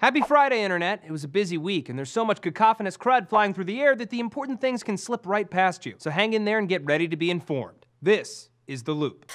Happy Friday, Internet! It was a busy week, and there's so much cacophonous crud flying through the air that the important things can slip right past you. So hang in there and get ready to be informed. This is The Loop.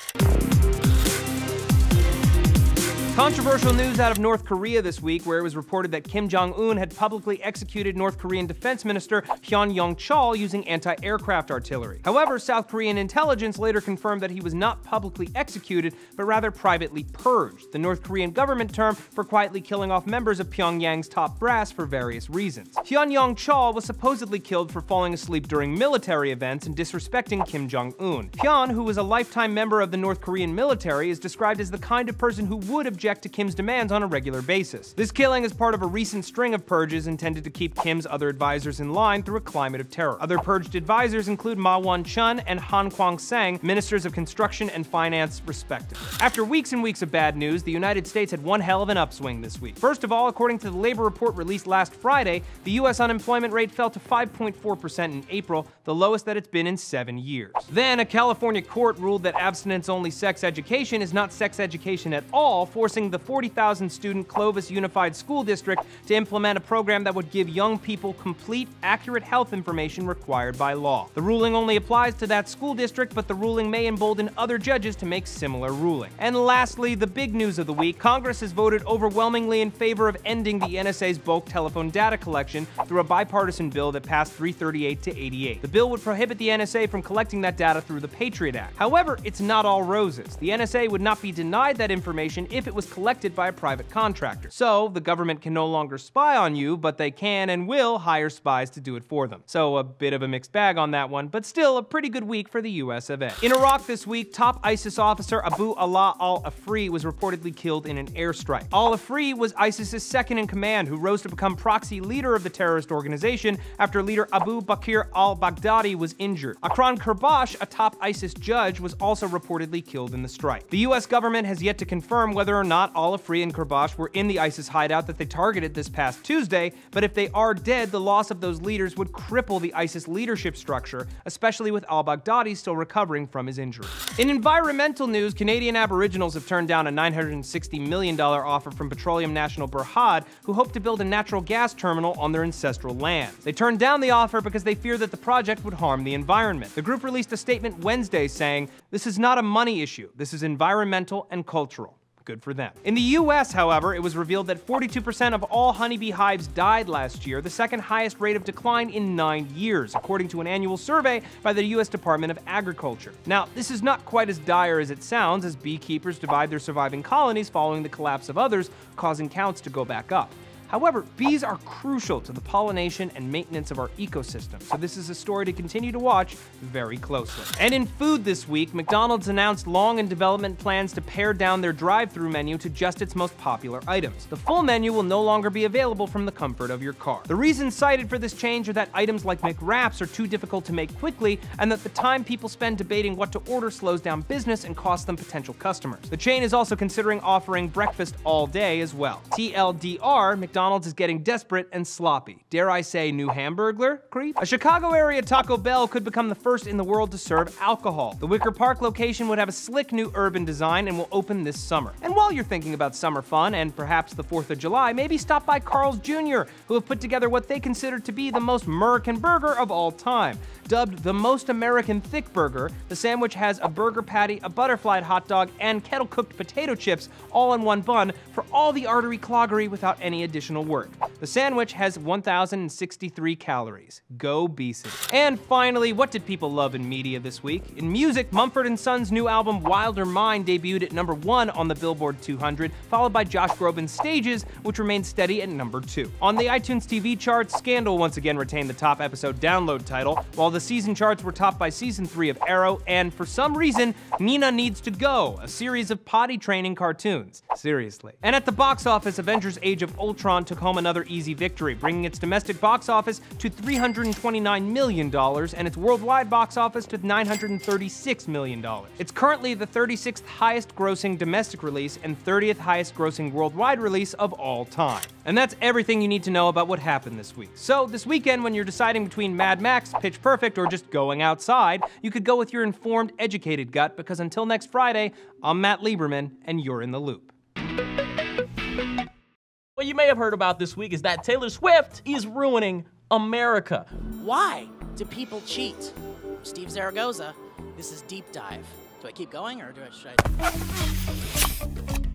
Controversial news out of North Korea this week, where it was reported that Kim Jong Un had publicly executed North Korean Defense Minister Hyun Yong-chol using anti-aircraft artillery. However, South Korean intelligence later confirmed that he was not publicly executed, but rather privately purged, the North Korean government term for quietly killing off members of Pyongyang's top brass for various reasons. Hyun Yong-chol was supposedly killed for falling asleep during military events and disrespecting Kim Jong Un. Hyun, who was a lifetime member of the North Korean military, is described as the kind of person who would object to Kim's demands on a regular basis. This killing is part of a recent string of purges intended to keep Kim's other advisors in line through a climate of terror. Other purged advisors include Ma Won-chun and Han Kwang-sang, ministers of construction and finance, respectively. After weeks and weeks of bad news, the United States had one hell of an upswing this week. First of all, according to the labor report released last Friday, the U.S. unemployment rate fell to 5.4% in April, the lowest that it's been in 7 years. Then, a California court ruled that abstinence-only sex education is not sex education at all, forcing the 40,000-student Clovis Unified School District to implement a program that would give young people complete, accurate health information required by law. The ruling only applies to that school district, but the ruling may embolden other judges to make similar rulings. And lastly, the big news of the week, Congress has voted overwhelmingly in favor of ending the NSA's bulk telephone data collection through a bipartisan bill that passed 338 to 88. The bill would prohibit the NSA from collecting that data through the Patriot Act. However, it's not all roses. The NSA would not be denied that information if it was collected by a private contractor. So, the government can no longer spy on you, but they can and will hire spies to do it for them. So, a bit of a mixed bag on that one, but still a pretty good week for the US of A. In Iraq this week, top ISIS officer Abu Ala al-Afri was reportedly killed in an airstrike. Al-Afri was ISIS's second-in-command, who rose to become proxy leader of the terrorist organization after leader Abu Bakr al-Baghdadi was injured. Akram Kurbash, a top ISIS judge, was also reportedly killed in the strike. The US government has yet to confirm whether or not Al-Afri and Kurbash were in the ISIS hideout that they targeted this past Tuesday, but if they are dead, the loss of those leaders would cripple the ISIS leadership structure, especially with al-Baghdadi still recovering from his injury. In environmental news, Canadian Aboriginals have turned down a $960 million offer from Petroleum National Berhad, who hope to build a natural gas terminal on their ancestral lands. They turned down the offer because they fear that the project would harm the environment. The group released a statement Wednesday saying, "This is not a money issue. This is environmental and cultural." Good for them. In the US, however, it was revealed that 42% of all honeybee hives died last year, the second highest rate of decline in 9 years, according to an annual survey by the US Department of Agriculture. Now, this is not quite as dire as it sounds, as beekeepers divide their surviving colonies following the collapse of others, causing counts to go back up. However, bees are crucial to the pollination and maintenance of our ecosystem, so this is a story to continue to watch very closely. And in food this week, McDonald's announced long in development plans to pare down their drive-thru menu to just its most popular items. The full menu will no longer be available from the comfort of your car. The reasons cited for this change are that items like McWraps are too difficult to make quickly, and that the time people spend debating what to order slows down business and costs them potential customers. The chain is also considering offering breakfast all day as well. TLDR, McDonald's is getting desperate and sloppy. Dare I say new Hamburglar creep? A Chicago area Taco Bell could become the first in the world to serve alcohol. The Wicker Park location would have a slick new urban design and will open this summer. And while you're thinking about summer fun and perhaps the 4th of July, maybe stop by Carl's Jr., who have put together what they consider to be the most American burger of all time. Dubbed the most American thick burger, the sandwich has a burger patty, a butterflied hot dog, and kettle-cooked potato chips all in one bun for all the artery cloggery without any additional work. The sandwich has 1,063 calories. Go Beastie. And finally, what did people love in media this week? In music, Mumford & Sons' new album Wilder Mind debuted at #1 on the Billboard 200, followed by Josh Groban's Stages, which remained steady at #2. On the iTunes TV charts, Scandal once again retained the top episode download title, while the season charts were topped by Season 3 of Arrow, and for some reason, Nina Needs to Go, a series of potty training cartoons. Seriously. And at the box office, Avengers Age of Ultron took home another easy victory, bringing its domestic box office to $329 million and its worldwide box office to $936 million. It's currently the 36th highest grossing domestic release and 30th highest grossing worldwide release of all time. And that's everything you need to know about what happened this week. So this weekend, when you're deciding between Mad Max, Pitch Perfect, or just going outside, you could go with your informed, educated gut, because until next Friday, I'm Matt Lieberman, and you're in the loop. What you may have heard about this week is that Taylor Swift is ruining America. Why do people cheat? Steve Zaragoza, this is Deep Dive. Do I keep going or should I?